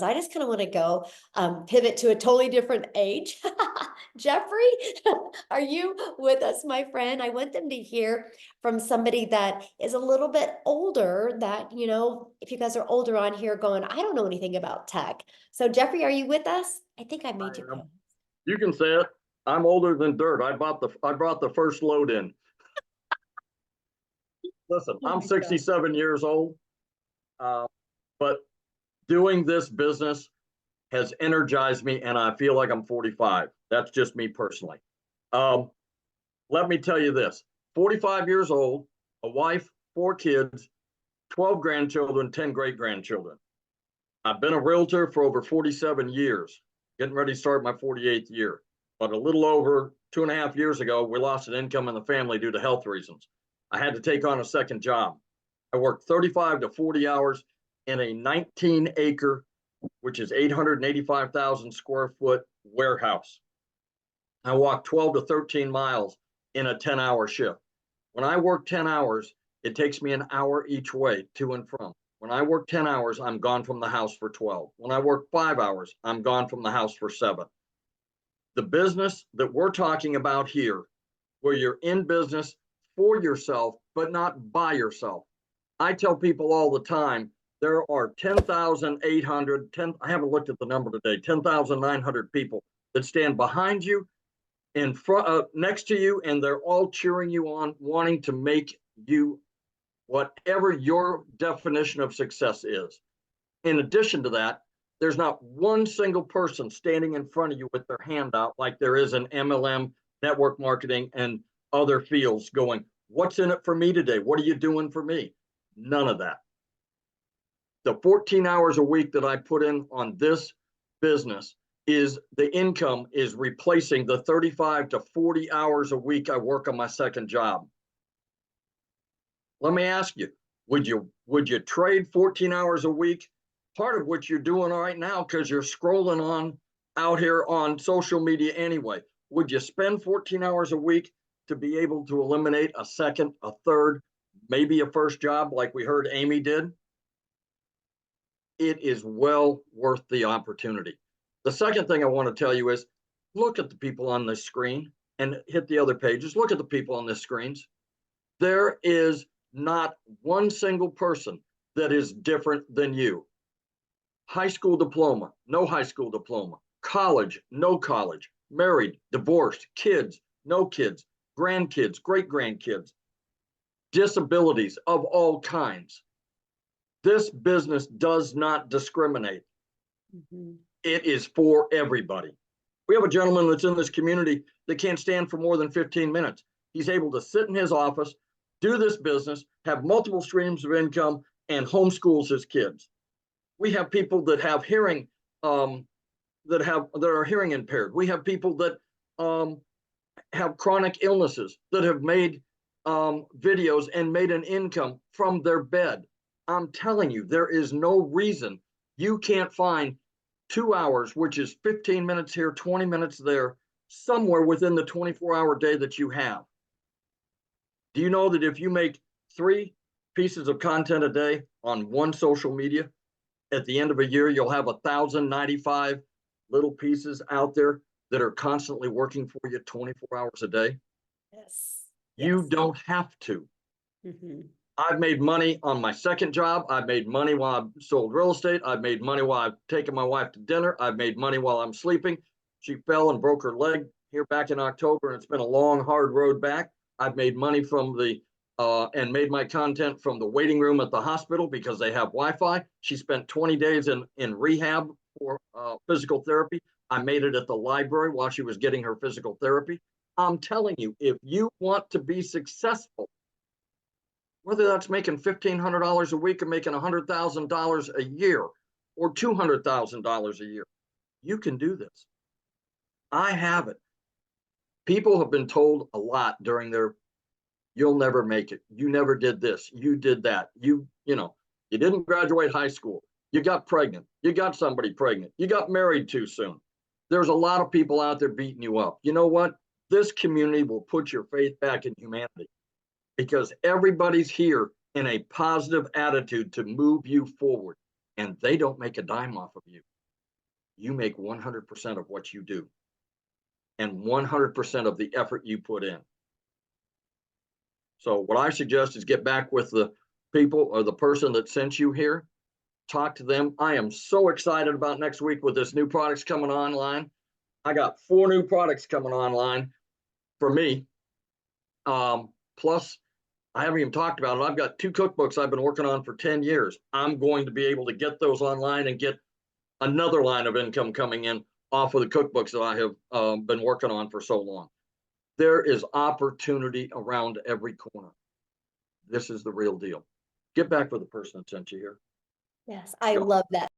I just kind of want to go pivot to a totally different age. Jeffrey, are you with us, my friend? I want them to hear from somebody that is a little bit older that, if you guys are older on here going, I don't know anything about tech. So Jeffrey, are you with us? I think I I made you am. go. You can say it. I'm older than dirt. I brought the first load in. Listen, Oh I'm my God. 67 years old, but doing this business has energized me, and I feel like I'm 45. That's just me personally. Um, Let me tell you this: 45 years old, a wife, 4 kids, 12 grandchildren, 10 great grandchildren. I've been a realtor for over 47 years, getting ready to start my 48th year. But a little over 2.5 years ago, we lost an income in the family due to health reasons. I had to take on a second job. I worked 35 to 40 hours in a 19-acre, which is 885,000 square foot warehouse. I walked 12 to 13 miles in a 10-hour shift. When I work 10 hours, it takes me an hour each way to and from. When I work 10 hours, I'm gone from the house for 12. When I work 5 hours, I'm gone from the house for 7. The business that we're talking about here, where you're in business for yourself, but not by yourself. I tell people all the time, there are 10,800, I haven't looked at the number today, 10,900 people that stand behind you, in front, next to you, and they're all cheering you on, wanting to make you whatever your definition of success is. In addition to that, there's not one single person standing in front of you with their hand out like there is in MLM, network marketing, and other fields going, what's in it for me today? What are you doing for me? None of that. The 14 hours a week that I put in on this business is the income is replacing the 35 to 40 hours a week I work on my second job. Let me ask you, would you trade 14 hours a week, part of what you're doing right now because you're scrolling on out here on social media anyway? Would you spend 14 hours a week to be able to eliminate a second, a third, maybe a first job like we heard Amy did? It is well worth the opportunity. The second thing I want to tell you is look at the people on this screen and hit the other pages. Look at the people on this screens. There is not one single person that is different than you. High school diploma, no high school diploma, college, no college, married, divorced, kids, no kids, grandkids, great grandkids, disabilities of all kinds. This business does not discriminate. Mm-hmm. It is for everybody. We have a gentleman that's in this community that can't stand for more than 15 minutes. He's able to sit in his office, do this business, have multiple streams of income, and homeschools his kids. We have people that have hearing, that are hearing impaired. We have people that have chronic illnesses that have made videos and made an income from their bed. I'm telling you, there is no reason you can't find 2 hours, which is 15 minutes here, 20 minutes there, somewhere within the 24-hour day that you have. Do you know that if you make 3 pieces of content a day on one social media, at the end of a year, you'll have 1,095 little pieces out there that are constantly working for you 24 hours a day? Yes. You don't have to. Mm-hmm. I've made money on my second job. I've made money while I've sold real estate. I've made money while I've taken my wife to dinner. I've made money while I'm sleeping. She fell and broke her leg here back in October, and it's been a long, hard road back. I've made money from and made my content from the waiting room at the hospital because they have Wi-Fi. She spent 20 days in rehab for physical therapy. I made it at the library while she was getting her physical therapy. I'm telling you, if you want to be successful, whether that's making $1,500 a week or making $100,000 a year or $200,000 a year, you can do this. I have it. People have been told a lot during you'll never make it. You never did this. You did that. You didn't graduate high school. You got pregnant. You got somebody pregnant. You got married too soon. There's a lot of people out there beating you up. You know what? This community will put your faith back in humanity, because everybody's here in a positive attitude to move you forward, and they don't make a dime off of you. you make 100% of what you do and 100% of the effort you put in. So what I suggest is get back with the people or the person that sent you here, talk to them. I am so excited about next week with this new products coming online. I got 4 new products coming online for me. Plus, I haven't even talked about it. I've got 2 cookbooks I've been working on for 10 years. I'm going to be able to get those online and get another line of income coming in off of the cookbooks that I have been working on for so long. There is opportunity around every corner. This is the real deal. Get back with the person that sent you here. Yes, I Go. love that.